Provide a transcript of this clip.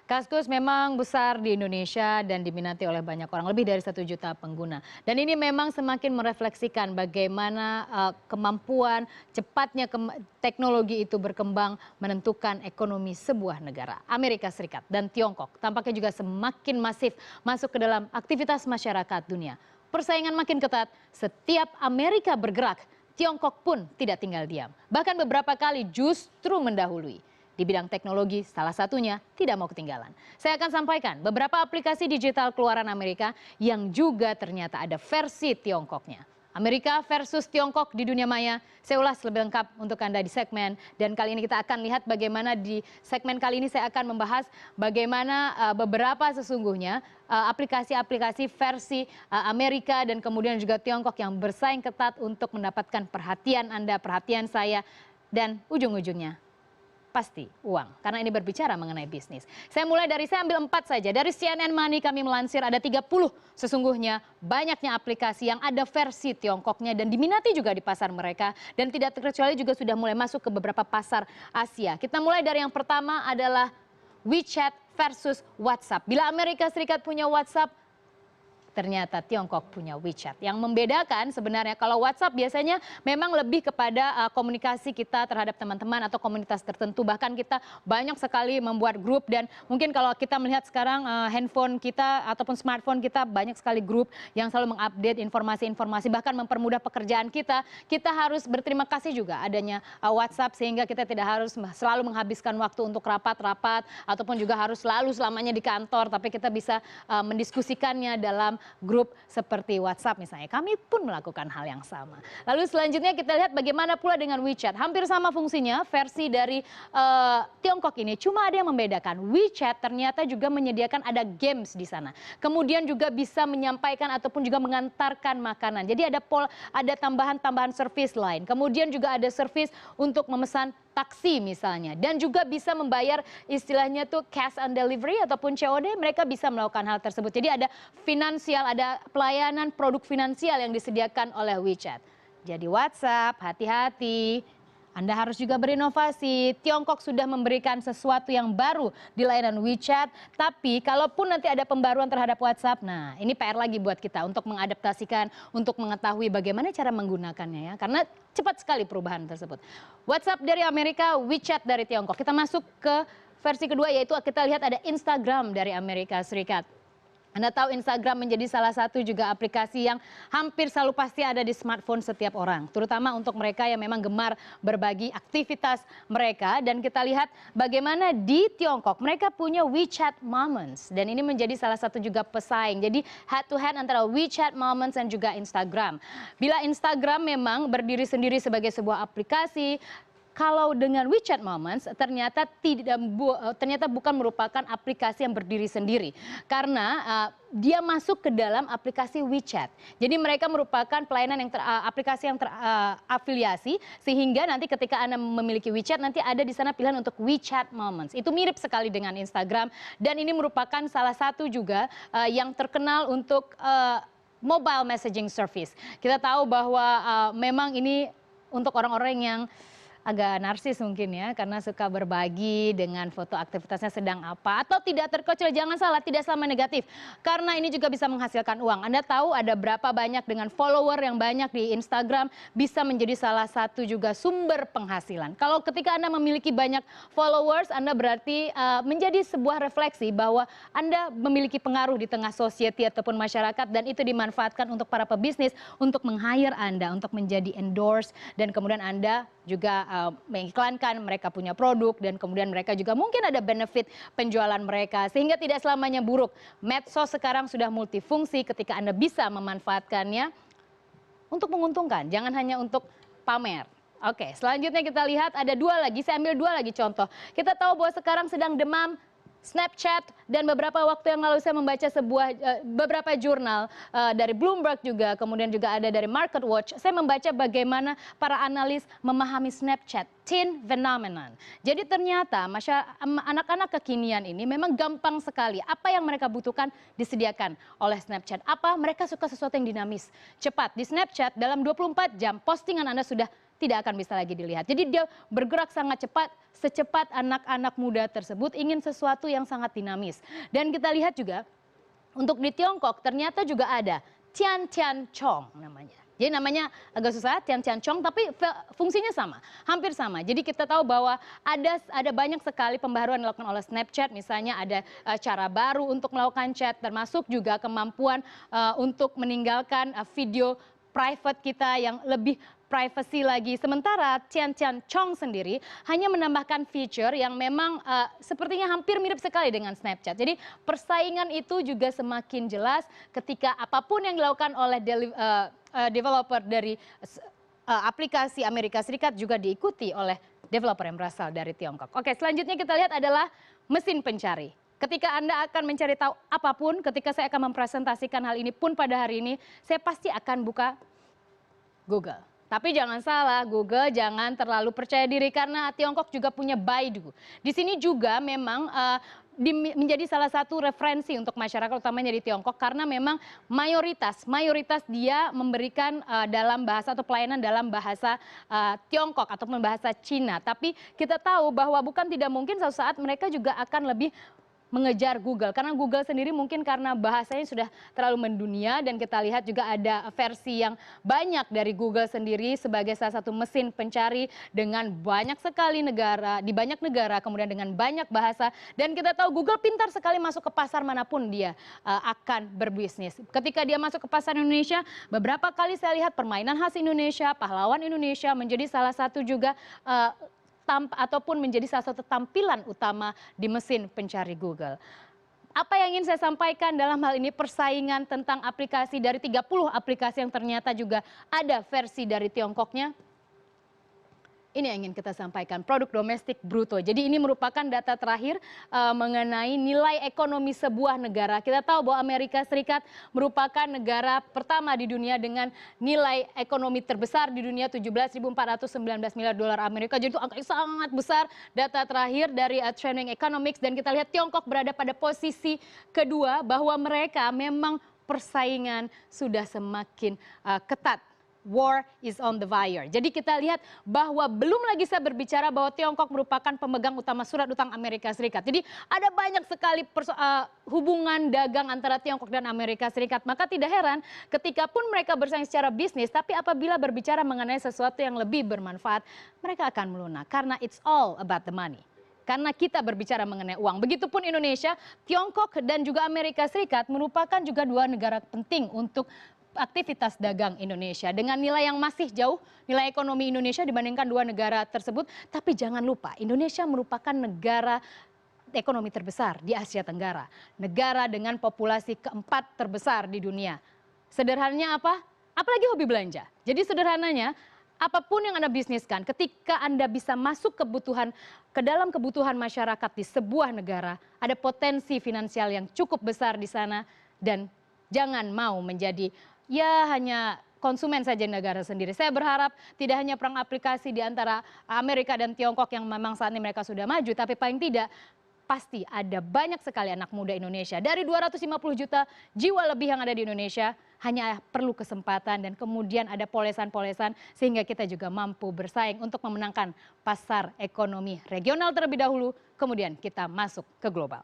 Kaskus memang besar di Indonesia dan diminati oleh banyak orang, lebih dari 1 juta pengguna. Dan ini memang semakin merefleksikan bagaimana kemampuan cepatnya teknologi itu berkembang menentukan ekonomi sebuah negara. Amerika Serikat dan Tiongkok tampaknya juga semakin masif masuk ke dalam aktivitas masyarakat dunia. Persaingan makin ketat, setiap Amerika bergerak, Tiongkok pun tidak tinggal diam. Bahkan beberapa kali justru mendahului. Di bidang teknologi, salah satunya tidak mau ketinggalan. Saya akan sampaikan beberapa aplikasi digital keluaran Amerika yang juga ternyata ada versi Tiongkoknya. Amerika versus Tiongkok di dunia maya. Saya ulas lebih lengkap untuk Anda di segmen. Dan kali ini kita akan lihat bagaimana di segmen kali ini saya akan membahas bagaimana beberapa sesungguhnya aplikasi-aplikasi versi Amerika dan kemudian juga Tiongkok yang bersaing ketat untuk mendapatkan perhatian Anda, perhatian saya, dan ujung-ujungnya pasti uang, karena ini berbicara mengenai bisnis. Saya ambil 4 saja. Dari CNN Money kami melansir ada 30 sesungguhnya banyaknya aplikasi yang ada versi Tiongkoknya dan diminati juga di pasar mereka. Dan tidak terkecuali juga sudah mulai masuk ke beberapa pasar Asia. Kita mulai dari yang pertama adalah WeChat versus WhatsApp. Bila Amerika Serikat punya WhatsApp, ternyata Tiongkok punya WeChat. Yang membedakan sebenarnya kalau WhatsApp biasanya memang lebih kepada komunikasi kita terhadap teman-teman atau komunitas tertentu. Bahkan kita banyak sekali membuat grup dan mungkin kalau kita melihat sekarang handphone kita ataupun smartphone kita banyak sekali grup yang selalu mengupdate informasi-informasi bahkan mempermudah pekerjaan kita. Kita harus berterima kasih juga adanya WhatsApp sehingga kita tidak harus selalu menghabiskan waktu untuk rapat-rapat ataupun juga harus selalu selamanya di kantor, tapi kita bisa mendiskusikannya dalam grup seperti WhatsApp misalnya. Kami pun melakukan hal yang sama. Lalu selanjutnya kita lihat bagaimana pula dengan WeChat. Hampir sama fungsinya versi dari Tiongkok ini. Cuma ada yang membedakan. WeChat ternyata juga menyediakan ada games di sana. Kemudian juga bisa menyampaikan ataupun juga mengantarkan makanan. Jadi ada tambahan-tambahan servis lain. Kemudian juga ada servis untuk memesan taksi misalnya. Dan juga bisa membayar istilahnya tuh cash on delivery ataupun COD. Mereka bisa melakukan hal tersebut. Jadi ada finansial, ada pelayanan produk finansial yang disediakan oleh WeChat. Jadi WhatsApp, hati-hati. Anda harus juga berinovasi. Tiongkok sudah memberikan sesuatu yang baru di layanan WeChat. Tapi kalaupun nanti ada pembaruan terhadap WhatsApp, nah ini PR lagi buat kita untuk mengadaptasikan, untuk mengetahui bagaimana cara menggunakannya ya. Karena cepat sekali perubahan tersebut. WhatsApp dari Amerika, WeChat dari Tiongkok. Kita masuk ke versi kedua yaitu kita lihat ada Instagram dari Amerika Serikat. Anda tahu Instagram menjadi salah satu juga aplikasi yang hampir selalu pasti ada di smartphone setiap orang. Terutama untuk mereka yang memang gemar berbagi aktivitas mereka. Dan kita lihat bagaimana di Tiongkok mereka punya WeChat Moments. Dan ini menjadi salah satu juga pesaing. Jadi head to head antara WeChat Moments dan juga Instagram. Bila Instagram memang berdiri sendiri sebagai sebuah aplikasi, kalau dengan WeChat Moments ternyata bukan merupakan aplikasi yang berdiri sendiri karena dia masuk ke dalam aplikasi WeChat. Jadi mereka merupakan pelayanan yang aplikasi yang terafiliasi sehingga nanti ketika Anda memiliki WeChat nanti ada di sana pilihan untuk WeChat Moments. Itu mirip sekali dengan Instagram dan ini merupakan salah satu juga yang terkenal untuk mobile messaging service. Kita tahu bahwa memang ini untuk orang-orang yang agak narsis mungkin ya, karena suka berbagi dengan foto aktivitasnya sedang apa. Atau tidak terkecuali, jangan salah, tidak selama negatif. Karena ini juga bisa menghasilkan uang. Anda tahu ada berapa banyak dengan follower yang banyak di Instagram bisa menjadi salah satu juga sumber penghasilan. Kalau ketika Anda memiliki banyak followers, Anda berarti menjadi sebuah refleksi bahwa Anda memiliki pengaruh di tengah society ataupun masyarakat dan itu dimanfaatkan untuk para pebisnis untuk meng-hire Anda, untuk menjadi endorse dan kemudian Anda juga mengiklankan mereka punya produk dan kemudian mereka juga mungkin ada benefit penjualan mereka sehingga tidak selamanya buruk. Medsos sekarang sudah multifungsi ketika Anda bisa memanfaatkannya untuk menguntungkan, jangan hanya untuk pamer. Oke, selanjutnya kita lihat ada saya ambil dua lagi contoh. Kita tahu bahwa sekarang sedang demam Snapchat dan beberapa waktu yang lalu saya membaca beberapa jurnal dari Bloomberg juga, kemudian juga ada dari MarketWatch. Saya membaca bagaimana para analis memahami Snapchat, teen phenomenon. Jadi ternyata anak-anak kekinian ini memang gampang sekali. Apa yang mereka butuhkan disediakan oleh Snapchat. Apa? Mereka suka sesuatu yang dinamis, cepat. Di Snapchat dalam 24 jam postingan Anda sudah tidak akan bisa lagi dilihat. Jadi dia bergerak sangat cepat, secepat anak-anak muda tersebut ingin sesuatu yang sangat dinamis. Dan kita lihat juga untuk di Tiongkok ternyata juga ada Tian Tian Chong namanya. Jadi namanya agak susah, Tian Tian Chong, tapi fungsinya sama, hampir sama. Jadi kita tahu bahwa ada banyak sekali pembaharuan yang dilakukan oleh Snapchat, misalnya ada cara baru untuk melakukan chat, termasuk juga kemampuan untuk meninggalkan video private kita yang lebih privacy lagi. Sementara Tian Tian Chong sendiri hanya menambahkan feature yang memang sepertinya hampir mirip sekali dengan Snapchat. Jadi persaingan itu juga semakin jelas ketika apapun yang dilakukan oleh developer dari aplikasi Amerika Serikat juga diikuti oleh developer yang berasal dari Tiongkok. Oke, selanjutnya kita lihat adalah mesin pencari. Ketika Anda akan mencari tahu apapun, ketika saya akan mempresentasikan hal ini pun pada hari ini, saya pasti akan buka Google. Tapi jangan salah, Google jangan terlalu percaya diri karena Tiongkok juga punya Baidu. Di sini juga memang menjadi salah satu referensi untuk masyarakat utamanya di Tiongkok karena memang mayoritas dia memberikan dalam bahasa atau pelayanan dalam bahasa Tiongkok ataupun bahasa Cina. Tapi kita tahu bahwa bukan tidak mungkin suatu saat mereka juga akan lebih mengejar Google karena Google sendiri mungkin karena bahasanya sudah terlalu mendunia dan kita lihat juga ada versi yang banyak dari Google sendiri sebagai salah satu mesin pencari dengan banyak sekali negara di banyak negara kemudian dengan banyak bahasa dan kita tahu Google pintar sekali masuk ke pasar manapun dia akan berbisnis. Ketika dia masuk ke pasar Indonesia beberapa kali saya lihat permainan khas Indonesia, pahlawan Indonesia menjadi salah satu juga ataupun menjadi salah satu tampilan utama di mesin pencari Google. Apa yang ingin saya sampaikan dalam hal ini persaingan tentang aplikasi dari 30 aplikasi yang ternyata juga ada versi dari Tiongkoknya. Ini yang ingin kita sampaikan, produk domestik bruto. Jadi ini merupakan data terakhir mengenai nilai ekonomi sebuah negara. Kita tahu bahwa Amerika Serikat merupakan negara pertama di dunia dengan nilai ekonomi terbesar di dunia 17.419 miliar dolar Amerika. Jadi itu angka yang sangat besar. Data terakhir dari Trending Economics dan kita lihat Tiongkok berada pada posisi kedua bahwa mereka memang persaingan sudah semakin ketat. War is on the wire. Jadi kita lihat bahwa belum lagi saya berbicara bahwa Tiongkok merupakan pemegang utama surat utang Amerika Serikat. Jadi ada banyak sekali hubungan dagang antara Tiongkok dan Amerika Serikat. Maka tidak heran ketika pun mereka bersaing secara bisnis, tapi apabila berbicara mengenai sesuatu yang lebih bermanfaat, mereka akan melunak. Karena it's all about the money. Karena kita berbicara mengenai uang. Begitupun Indonesia, Tiongkok dan juga Amerika Serikat merupakan juga dua negara penting untuk aktivitas dagang Indonesia dengan nilai yang masih jauh nilai ekonomi Indonesia dibandingkan dua negara tersebut. Tapi jangan lupa Indonesia merupakan negara ekonomi terbesar di Asia Tenggara, negara dengan populasi keempat terbesar di dunia. Sederhananya apa? Apalagi hobi belanja. Jadi sederhananya apapun yang Anda bisniskan, ketika Anda bisa masuk ke dalam kebutuhan masyarakat di sebuah negara, ada potensi finansial yang cukup besar di sana dan jangan mau menjadi hanya konsumen saja negara sendiri. Saya berharap tidak hanya perang aplikasi di antara Amerika dan Tiongkok yang memang saat ini mereka sudah maju, tapi paling tidak pasti ada banyak sekali anak muda Indonesia. Dari 250 juta jiwa lebih yang ada di Indonesia, hanya perlu kesempatan dan kemudian ada polesan-polesan sehingga kita juga mampu bersaing untuk memenangkan pasar ekonomi regional terlebih dahulu, kemudian kita masuk ke global.